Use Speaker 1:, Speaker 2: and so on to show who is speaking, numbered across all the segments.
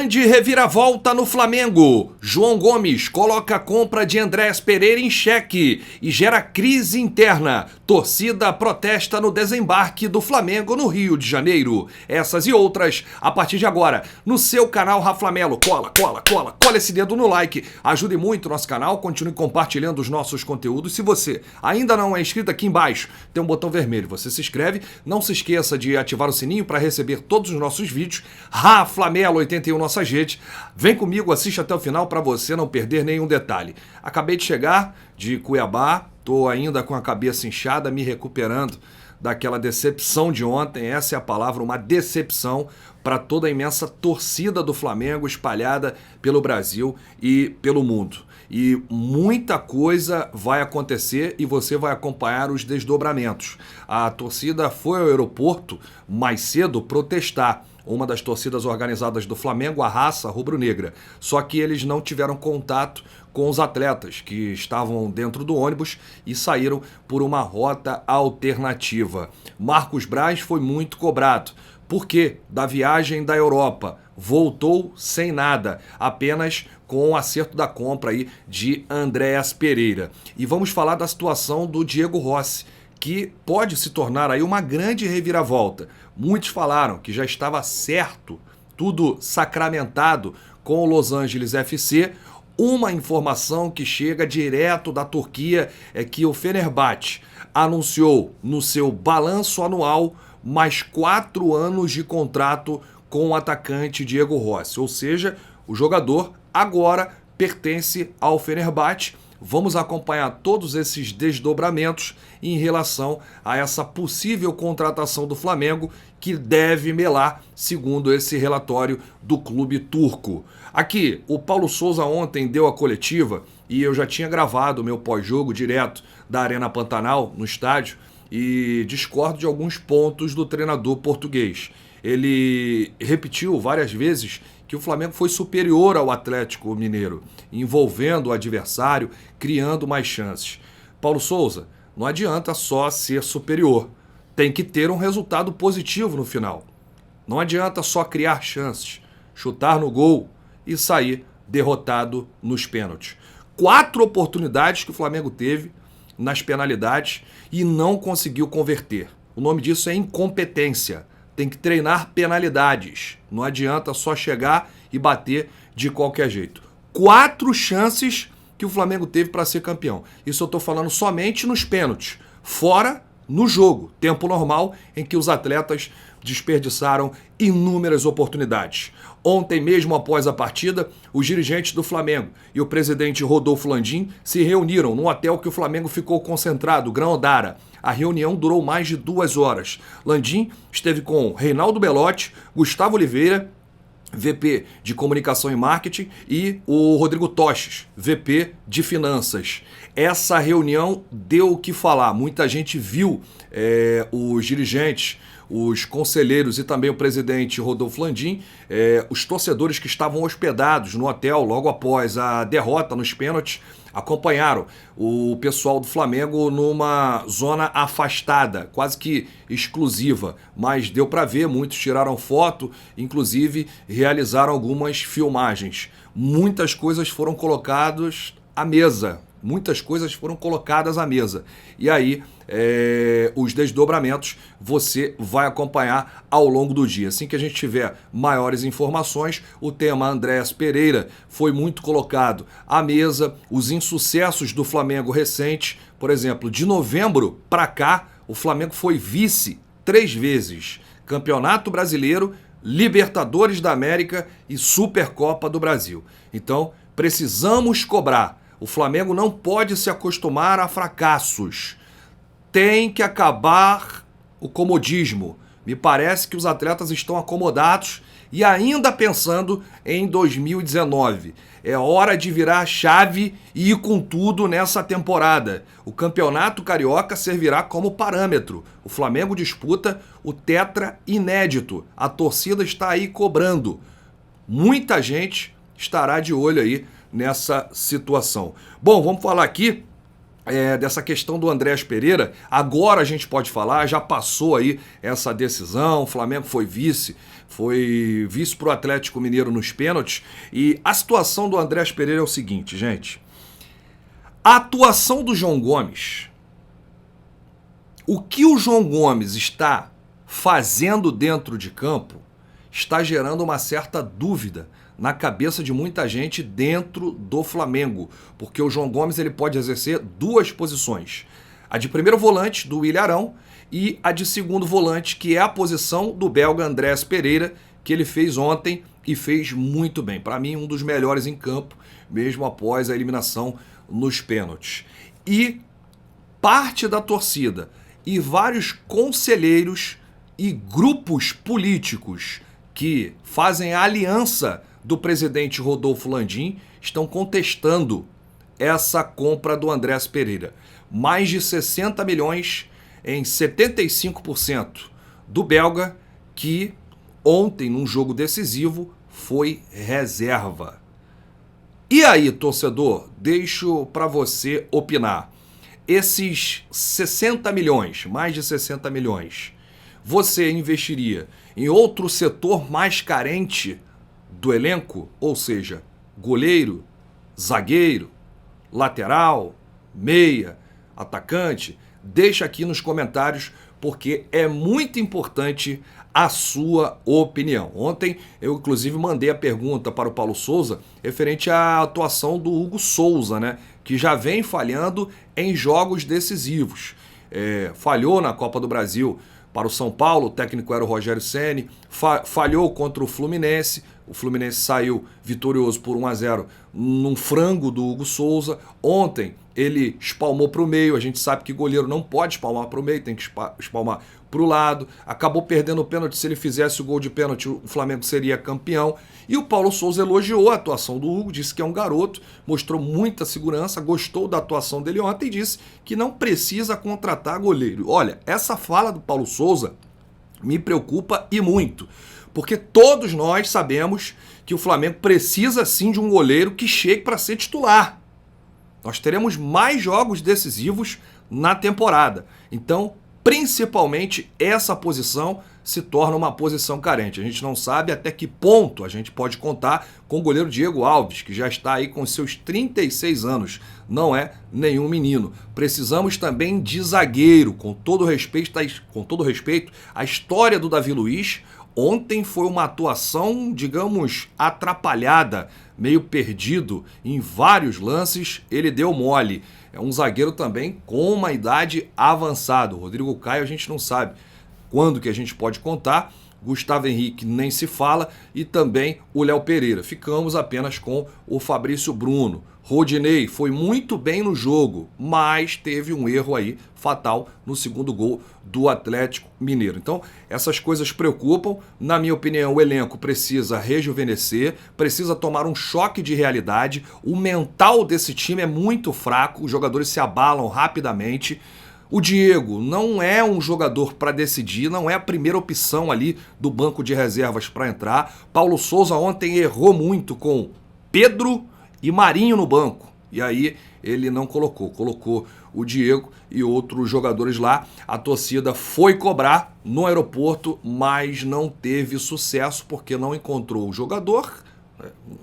Speaker 1: Grande reviravolta no Flamengo. João Gomes coloca a compra de Andréas Pereira em xeque e gera crise interna. Torcida protesta no desembarque do Flamengo no Rio de Janeiro. Essas e outras a partir de agora no seu canal Raflamelo. Cola esse dedo no like. Ajude muito o nosso canal, continue compartilhando os nossos conteúdos. Se você ainda não é inscrito, aqui embaixo tem um botão vermelho. Você se inscreve. Não se esqueça de ativar o sininho para receber todos os nossos vídeos. Raflamelo 81 nossas redes. Vem comigo, assiste até o final para você não perder nenhum detalhe. Acabei de chegar de Cuiabá, tô ainda com a cabeça inchada, me recuperando daquela decepção de ontem. Essa é a palavra, uma decepção para toda a imensa torcida do Flamengo espalhada pelo Brasil e pelo mundo. E muita coisa vai acontecer e você vai acompanhar os desdobramentos. A torcida foi ao aeroporto mais cedo protestar. Uma das torcidas organizadas do Flamengo, a Raça Rubro-Negra. Só que eles não tiveram contato com os atletas que estavam dentro do ônibus e saíram por uma rota alternativa. Marcos Braz foi muito cobrado. Por quê? Da viagem da Europa. Voltou sem nada, apenas com o acerto da compra aí de Andréas Pereira. E vamos falar da situação do Diego Rossi, que pode se tornar aí uma grande reviravolta. Muitos falaram que já estava certo, tudo sacramentado com o Los Angeles FC. Uma informação que chega direto da Turquia é que o Fenerbahçe anunciou no seu balanço anual mais 4 anos de contrato com o atacante Diego Rossi. Ou seja, o jogador agora pertence ao Fenerbahçe. Vamos acompanhar todos esses desdobramentos em relação a essa possível contratação do Flamengo que deve melar, segundo esse relatório do clube turco. Aqui, o Paulo Souza ontem deu a coletiva e eu já tinha gravado o meu pós-jogo direto da Arena Pantanal, no estádio, e discordo de alguns pontos do treinador português. Ele repetiu várias vezes que o Flamengo foi superior ao Atlético Mineiro, envolvendo o adversário, criando mais chances. Paulo Souza, não adianta só ser superior, tem que ter um resultado positivo no final. Não adianta só criar chances, chutar no gol e sair derrotado nos pênaltis. 4 oportunidades que o Flamengo teve nas penalidades e não conseguiu converter. O nome disso é incompetência. Tem que treinar penalidades. Não adianta só chegar e bater de qualquer jeito. 4 chances que o Flamengo teve para ser campeão. Isso eu estou falando somente nos pênaltis. Fora no jogo, tempo normal, em que os atletas desperdiçaram inúmeras oportunidades. Ontem mesmo, após a partida, os dirigentes do Flamengo e o presidente Rodolfo Landim se reuniram no hotel que o Flamengo ficou concentrado, Gran Odara. A reunião durou mais de 2 horas. Landim esteve com Reinaldo Belotti, Gustavo Oliveira, VP de Comunicação e Marketing, e o Rodrigo Toches, VP de Finanças. Essa reunião deu o que falar. Muita gente viu os dirigentes, os conselheiros e também o presidente Rodolfo Landim, os torcedores que estavam hospedados no hotel logo após a derrota nos pênaltis, acompanharam o pessoal do Flamengo numa zona afastada, quase que exclusiva, mas deu para ver, muitos tiraram foto, inclusive realizaram algumas filmagens. Muitas coisas foram colocadas à mesa. E aí, os desdobramentos você vai acompanhar ao longo do dia. Assim que a gente tiver maiores informações, o tema Andréas Pereira foi muito colocado à mesa. Os insucessos do Flamengo recente, por exemplo, de novembro para cá, o Flamengo foi vice 3 vezes. Campeonato Brasileiro, Libertadores da América e Supercopa do Brasil. Então, precisamos cobrar. O Flamengo não pode se acostumar a fracassos. Tem que acabar o comodismo. Me parece que os atletas estão acomodados e ainda pensando em 2019. É hora de virar a chave e ir com tudo nessa temporada. O Campeonato Carioca servirá como parâmetro. O Flamengo disputa o tetra inédito. A torcida está aí cobrando. Muita gente estará de olho aí nessa situação. Bom, vamos falar aqui dessa questão do Andreas Pereira, agora a gente pode falar, já passou aí essa decisão, o Flamengo foi vice para o Atlético Mineiro nos pênaltis, e a situação do Andreas Pereira é o seguinte, gente, a atuação do João Gomes, o que o João Gomes está fazendo dentro de campo, está gerando uma certa dúvida na cabeça de muita gente dentro do Flamengo, porque o João Gomes ele pode exercer duas posições, a de primeiro volante do Willian Arão e a de segundo volante, que é a posição do belga Andreas Pereira, que ele fez ontem e fez muito bem, para mim um dos melhores em campo, mesmo após a eliminação nos pênaltis. E parte da torcida e vários conselheiros e grupos políticos que fazem a aliança do presidente Rodolfo Landim estão contestando essa compra do Andreas Pereira. Mais de 60 milhões em 75% do belga, que ontem, num jogo decisivo, foi reserva. E aí, torcedor, deixo para você opinar. Esses 60 milhões, mais de 60 milhões, você investiria em outro setor mais carente do elenco, ou seja, goleiro, zagueiro, lateral, meia, atacante? Deixa aqui nos comentários, porque é muito importante a sua opinião. Ontem eu inclusive mandei a pergunta para o Paulo Souza referente à atuação do Hugo Souza, né, que já vem falhando em jogos decisivos. Falhou na Copa do Brasil para o São Paulo, o técnico era o Rogério Ceni, falhou contra o Fluminense saiu vitorioso por 1-0 num frango do Hugo Souza. Ontem ele espalmou para o meio, a gente sabe que goleiro não pode espalmar para o meio, tem que espalmar para o lado, acabou perdendo o pênalti. Se ele fizesse o gol de pênalti, o Flamengo seria campeão. E o Paulo Souza elogiou a atuação do Hugo, disse que é um garoto, mostrou muita segurança, gostou da atuação dele ontem e disse que não precisa contratar goleiro. Olha, essa fala do Paulo Souza me preocupa e muito, porque todos nós sabemos que o Flamengo precisa sim de um goleiro que chegue para ser titular. Nós teremos mais jogos decisivos na temporada. Então, principalmente essa posição se torna uma posição carente. A gente não sabe até que ponto a gente pode contar com o goleiro Diego Alves, que já está aí com seus 36 anos. Não é nenhum menino. Precisamos também de zagueiro, com todo respeito, a história do Davi Luiz ontem foi uma atuação, digamos, atrapalhada, meio perdido em vários lances, ele deu mole. É um zagueiro também com uma idade avançada. O Rodrigo Caio a gente não sabe quando que a gente pode contar. Gustavo Henrique nem se fala, e também o Léo Pereira. Ficamos apenas com o Fabrício Bruno. Rodinei foi muito bem no jogo, mas teve um erro aí fatal no segundo gol do Atlético Mineiro. Então, essas coisas preocupam. Na minha opinião, o elenco precisa rejuvenescer, precisa tomar um choque de realidade. O mental desse time é muito fraco, os jogadores se abalam rapidamente. O Diego não é um jogador para decidir, não é a primeira opção ali do banco de reservas para entrar. Paulo Souza ontem errou muito com Pedro e Marinho no banco. E aí ele não colocou o Diego e outros jogadores lá. A torcida foi cobrar no aeroporto, mas não teve sucesso porque não encontrou o jogador.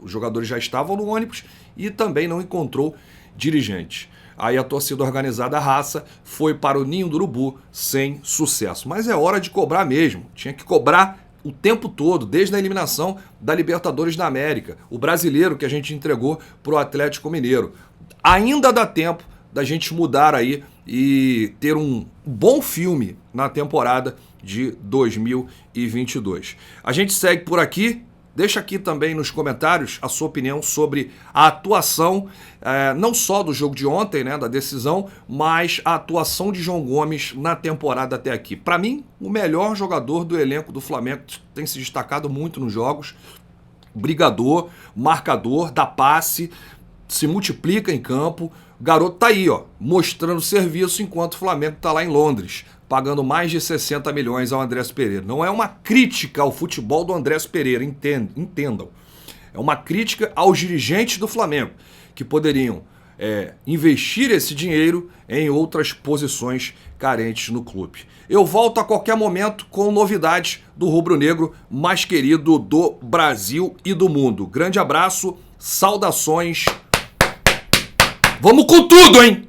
Speaker 1: Os jogadores já estavam no ônibus e também não encontrou dirigente. Aí a torcida organizada Raça foi para o Ninho do Urubu sem sucesso. Mas é hora de cobrar mesmo. Tinha que cobrar o tempo todo, desde a eliminação da Libertadores da América, o brasileiro que a gente entregou para o Atlético Mineiro. Ainda dá tempo da gente mudar aí e ter um bom filme na temporada de 2022. A gente segue por aqui. Deixa aqui também nos comentários a sua opinião sobre a atuação, não só do jogo de ontem, né, da decisão, mas a atuação de João Gomes na temporada até aqui. Para mim, o melhor jogador do elenco do Flamengo, tem se destacado muito nos jogos, brigador, marcador, dá passe, se multiplica em campo. O garoto tá aí, ó, mostrando serviço, enquanto o Flamengo tá lá em Londres, pagando mais de 60 milhões ao Andreas Pereira. Não é uma crítica ao futebol do Andreas Pereira, entendam. É uma crítica aos dirigentes do Flamengo, que poderiam investir esse dinheiro em outras posições carentes no clube. Eu volto a qualquer momento com novidades do rubro-negro mais querido do Brasil e do mundo. Grande abraço, saudações. Vamos com tudo, hein?